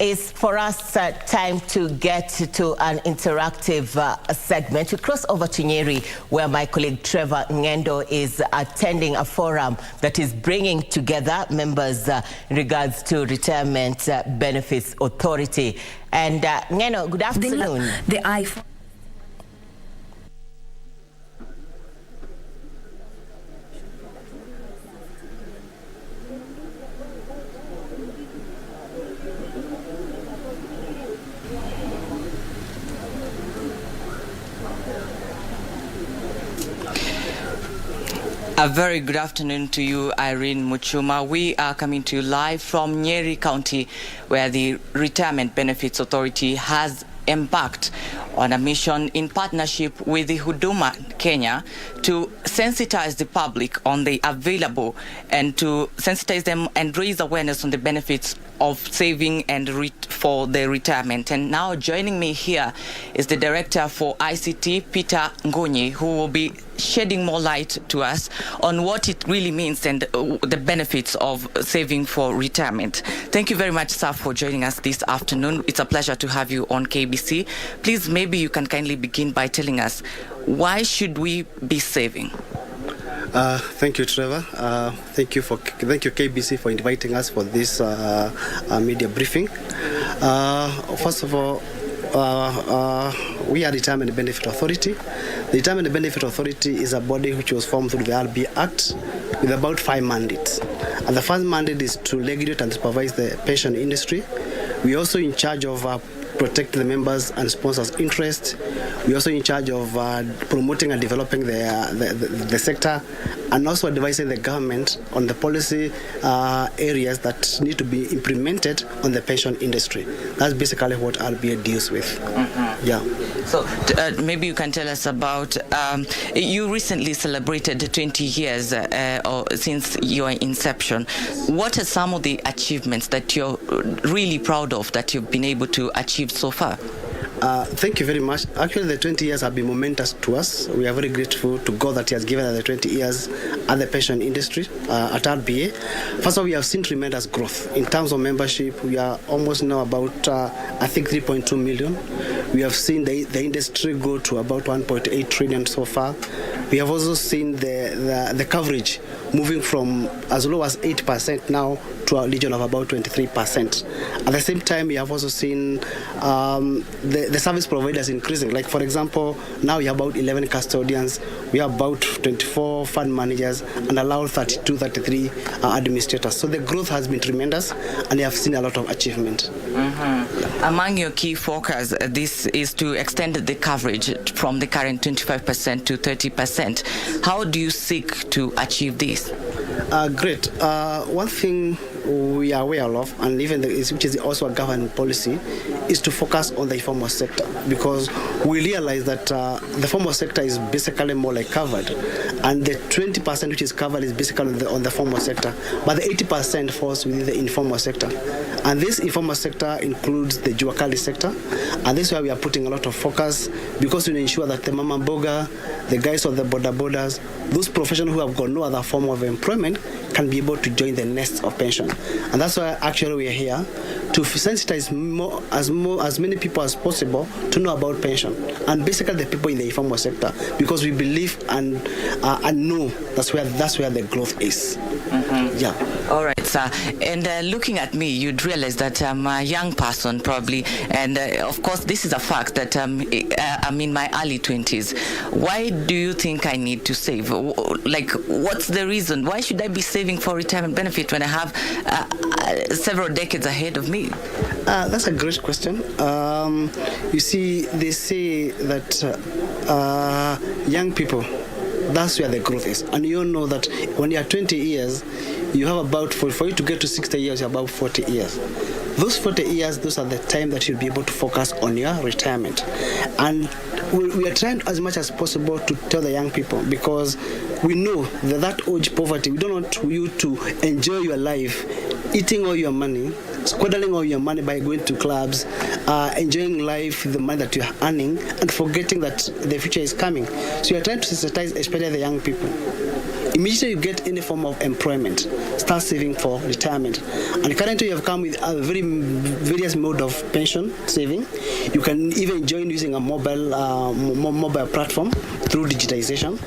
is for us time to get to an interactive segment. We cross over to Nyeri, where my colleague Trevor Ngendo is attending a forum that is bringing together members in regards to Retirement Benefits Authority. And Ngendo, good afternoon. The iPhone. A very good afternoon to you, Irene Muchuma. We are coming to you live from Nyeri County, where the Retirement Benefits Authority has embarked on a mission in partnership with the Huduma Kenya to sensitize the public on the available and to sensitize them and raise awareness on the benefits of saving and for their retirement. And now joining me here is the Director for ICT, Peter Ngunyi, who will be shedding more light to us on what it really means and the benefits of saving for retirement. Thank you very much, sir, for joining us this afternoon. It's a pleasure to have you on KBC. Please, maybe you can kindly begin by telling us, why should we be saving? Thank you, Trevor. Thank you KBC for inviting us for this media briefing. First of all, we are Retirement Benefit Authority. The Retirement Benefit Authority is a body which was formed through the RB Act with about 5 mandates. And the first mandate is to regulate and supervise the pension industry. We are also in charge of protecting the members' and sponsors' interests. We're also in charge of promoting and developing the sector, and also advising the government on the policy areas that need to be implemented on the pension industry. That's basically what RBA deals with. Mm-hmm. Yeah. So maybe you can tell us about, you recently celebrated 20 years since your inception. What are some of the achievements that you're really proud of that you've been able to achieve so far? Thank you very much. Actually, the 20 years have been momentous to us. We are very grateful to God that He has given us the 20 years at the pension industry at RBA. First of all, we have seen tremendous growth. In terms of membership, we are almost now about, I think, 3.2 million. We have seen the industry go to about 1.8 trillion so far. We have also seen the coverage moving from as low as 8% now to a region of about 23%. At the same time, we have also seen the service providers increasing. Like, for example, now we have about 11 custodians, we have about 24 fund managers, and allow 33 administrators. So the growth has been tremendous, and we have seen a lot of achievement. Mm-hmm. Among your key focus, this is to extend the coverage from the current 25% to 30%. How do you seek to achieve this? Great. One thing we are aware of, and even which is also a government policy, is to focus on the informal sector, because we realize that the formal sector is basically more like covered, and the 20% which is covered is basically on the formal sector, but the 80% falls within the informal sector. And this informal sector includes the Juakali sector, and this is why we are putting a lot of focus, because we ensure that the Mama Boga, the guys of the border borders, those professionals who have got no other form of employment can be able to join the nest of pension. And that's why actually we are here to sensitize as many people as possible to know about pension, and basically the people in the informal sector, because we believe and know that's where the growth is. Mm-hmm. Yeah. All right, sir. And looking at me, you'd realize that I'm a young person probably, and of course this is a fact that I'm in my early 20s. Why do you think I need to save? Like, what's the reason? Why should I be saving for retirement benefit when I have several decades ahead of me? That's a great question. You see, they say that young people, that's where the growth is. And you all know that when you are 20 years, you have about, for you to get to 60 years, you have about 40 years. Those 40 years, those are the time that you'll be able to focus on your retirement. And we are trying as much as possible to tell the young people, because we know that age poverty, we don't want you to enjoy your life eating all your money, squandering all your money by going to clubs, enjoying life with the money that you're earning, and forgetting that the future is coming. So you're trying to sensitize, especially the young people. Immediately you get any form of employment, start saving for retirement. And currently you have come with a various mode of pension saving. You can even join using a mobile platform through digitization.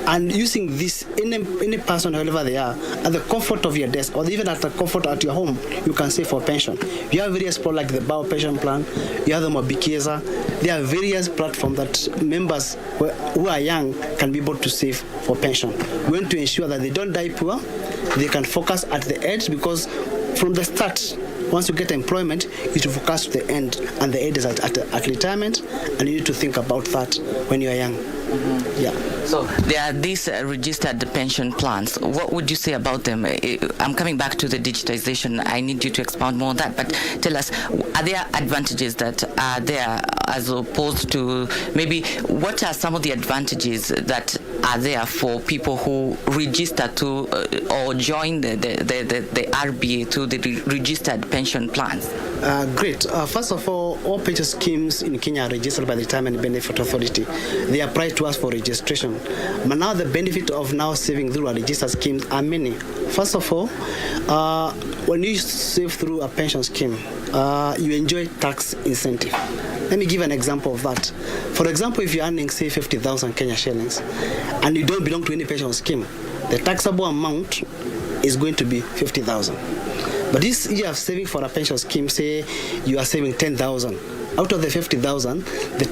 And using this, any person, whoever they are, at the comfort of your desk, or even at the comfort at your home, you can save for pension. You have various products like the Bao Pension Plan, you have the Mobikeza. There are various platforms that members who are young can be able to save for pension. We want to ensure that they don't die poor, they can focus at the edge, because from the start, once you get employment, you need to focus to the end, and the end is at retirement, and you need to think about that when you are young. Mm-hmm. Yeah. So there are these registered pension plans. What would you say about them? I'm coming back to the digitization. I need you to expound more on that. But tell us, are there advantages that are there as opposed to maybe what are some of the advantages that are there for people who register to or join the RBA to the registered pension plans? Great. First of all pension schemes in Kenya are registered by the Retirement Benefit Authority. They apply to us for registration. But now the benefit of now saving through a registered schemes are many. First of all, when you save through a pension scheme, you enjoy tax incentive. Let me give an example of that. For example, if you're earning, say, 50,000 Kenya shillings, and you don't belong to any pension scheme, the taxable amount is going to be 50,000. But this year of saving for a pension scheme, say you are saving 10,000. Out of the 50,000, the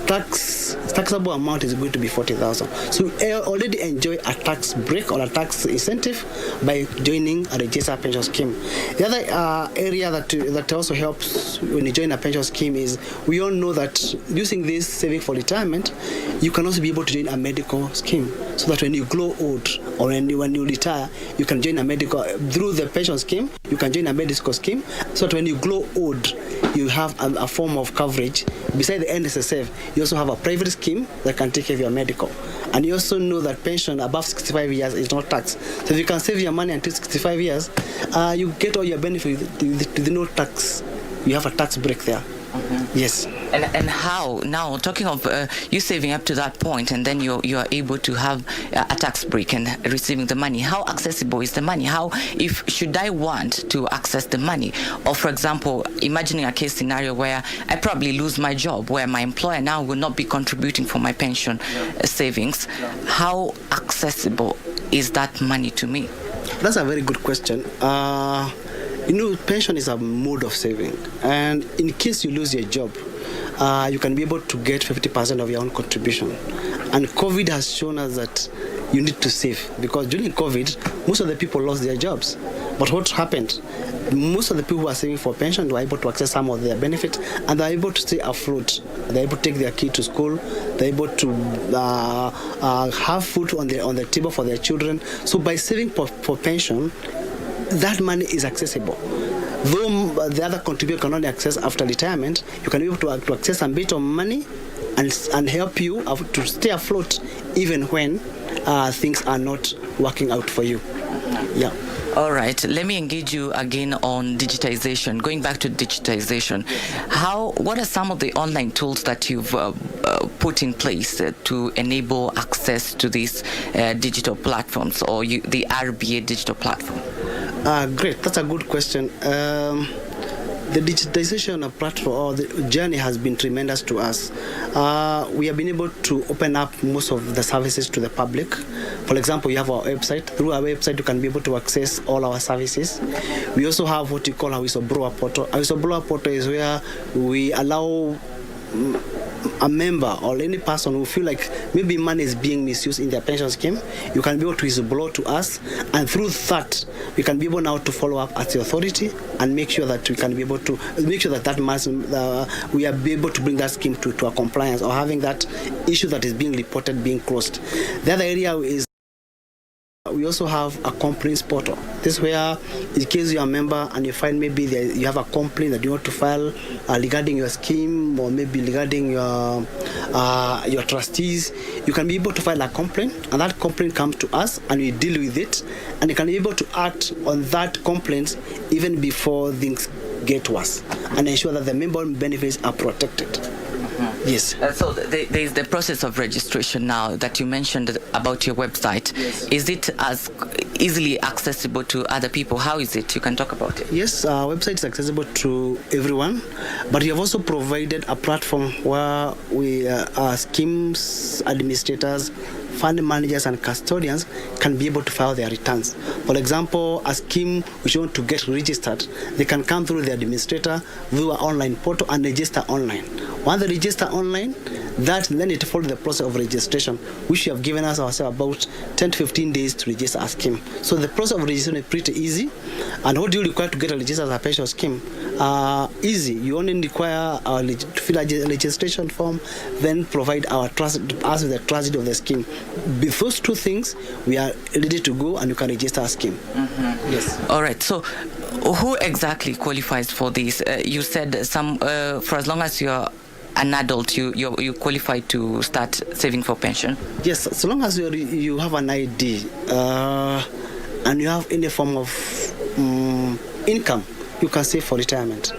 taxable amount is going to be 40,000. So you already enjoy a tax break or a tax incentive by joining a registered pension scheme. The other area that also helps when you join a pension scheme is we all know that using this saving for retirement, you can also be able to join a medical scheme, so that when you grow old or when you retire, you can join a medical through the pension scheme. You can join a medical scheme, so that when you grow old, you have a form of coverage. Beside the NSSF, you also have a private scheme that can take care of your medical. And you also know that pension above 65 years is not taxed. So if you can save your money until 65 years, you get all your benefits with no tax. You have a tax break there. Mm-hmm. Yes. And how, now talking of you saving up to that point and then you are able to have a tax break and receiving the money, how accessible is the money? How, if should I want to access the money? Or for example, imagining a case scenario where I probably lose my job, where my employer now will not be contributing for my pension savings, how accessible is that money to me? That's a very good question. Pension is a mode of saving, and in case you lose your job, you can be able to get 50% of your own contribution. And COVID has shown us that you need to save, because during COVID, most of the people lost their jobs. But what happened? Most of the people who are saving for pension were able to access some of their benefits, and they're able to stay afloat. They're able to take their kid to school. They're able to have food on the table for their children. So by saving for pension, that money is accessible. Though the other contributor can only access after retirement, you can be able to access a bit of money and help you to stay afloat even when things are not working out for you. Yeah. All right, let me engage you again on digitization. Going back to digitization, what are some of the online tools that you've put in place to enable access to these digital platforms, or the RBA digital platform? Great, that's a good question. The digitization of platform or the journey has been tremendous to us. We have been able to open up most of the services to the public. For example, you have our website. Through our website, you can be able to access all our services. We also have what you call a whistleblower portal. A whistleblower portal is where we allow a member or any person who feel like maybe money is being misused in their pension scheme, you can be able to whistleblow to us, and through that we can be able now to follow up at the authority and make sure that we can be able to make sure that we are able to bring that scheme to a compliance, or having that issue that is being reported being closed. The other area is we also have a complaints portal. This is where, in case you're a member and you find maybe you have a complaint that you want to file regarding your scheme, or maybe regarding your trustees, you can be able to file a complaint, and that complaint comes to us and we deal with it, and you can be able to act on that complaint even before things get worse, and ensure that the member benefits are protected. Mm-hmm. Yes. So there is the process of registration now that you mentioned about your website. Yes. Is it as easily accessible to other people? How is it? You can talk about it. Yes, our website is accessible to everyone, but we have also provided a platform where our schemes administrators, fund managers and custodians can be able to file their returns. For example, a scheme which want to get registered, they can come through the administrator through our online portal and register online. Once they register online, then it follows the process of registration, which we have given us ourselves about 10 to 15 days to register a scheme. So the process of registration is pretty easy. And what do you require to get a registered as a pension scheme? Easy. You only require to fill a registration form, then provide us with the trustee of the scheme. With those two things, we are ready to go and you can register a scheme. Mm-hmm. Yes. All right. So who exactly qualifies for this? You said for as long as you're an adult, you qualify to start saving for pension? Yes, so long as you have an ID and you have any form of income, you can save for retirement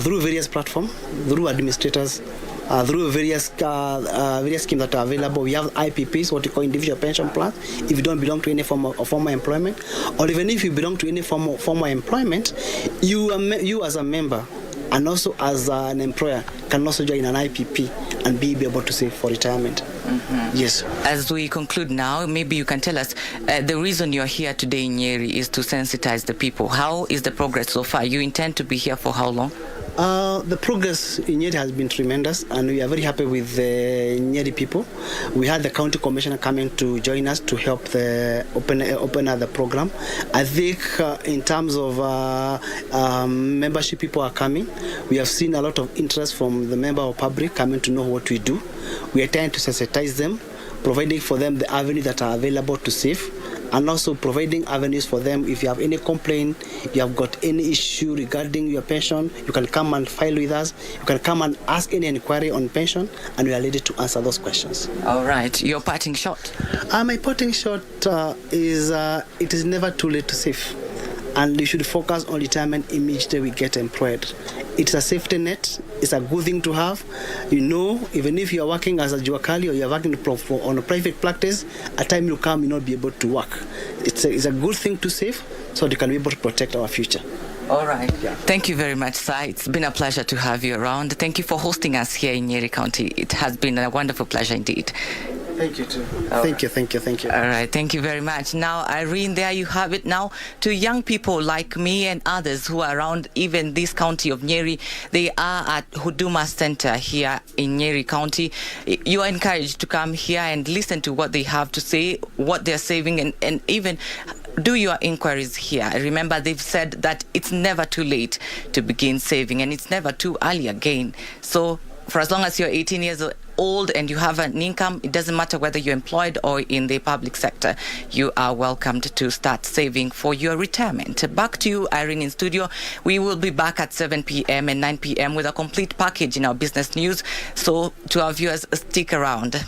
through various platforms, through administrators, through various schemes that are available. We have IPPs, what you call individual pension plans, if you don't belong to any form of formal employment, or even if you belong to any form of formal employment, you as a member and also as an employer can also join an IPP and be able to save for retirement. Mm-hmm. Yes. As we conclude now, maybe you can tell us the reason you're here today in Nyeri is to sensitize the people. How is the progress so far? You intend to be here for how long? The progress in Nyeri has been tremendous, and we are very happy with the Nyeri people. We had the county commissioner coming to join us to help open up the program. I think in terms of membership, people are coming. We have seen a lot of interest from the member of public coming to know what we do. We are trying to sensitize them, providing for them the avenues that are available to save, and also providing avenues for them. If you have any complaint, you have got any issue regarding your pension, you can come and file with us. You can come and ask any inquiry on pension, and we are ready to answer those questions. All right. Your parting shot? My parting shot is it is never too late to save. And you should focus on retirement immediately we get employed. It's a safety net. It's a good thing to have. You know, even if you are working as a juakali or you are working on a private practice, a time will come you'll not be able to work. It's a good thing to save so they can be able to protect our future. All right. Yeah. Thank you very much, sir. It's been a pleasure to have you around. Thank you for hosting us here in Nyeri County. It has been a wonderful pleasure indeed. Thank you too. Thank you. All right, thank you very much. Now, Irene, there you have it now. To young people like me and others who are around even this county of Nyeri, they are at Huduma Center here in Nyeri County. You are encouraged to come here and listen to what they have to say, what they're saving, and even do your inquiries here. Remember, they've said that it's never too late to begin saving, and it's never too early again. So for as long as you're 18 years old and you have an income, it doesn't matter whether you're employed or in the public sector, you are welcomed to start saving for your retirement. Back to you, Irene, in studio. We will be back at 7 p.m. and 9 p.m. with a complete package in our business news. So to our viewers, stick around.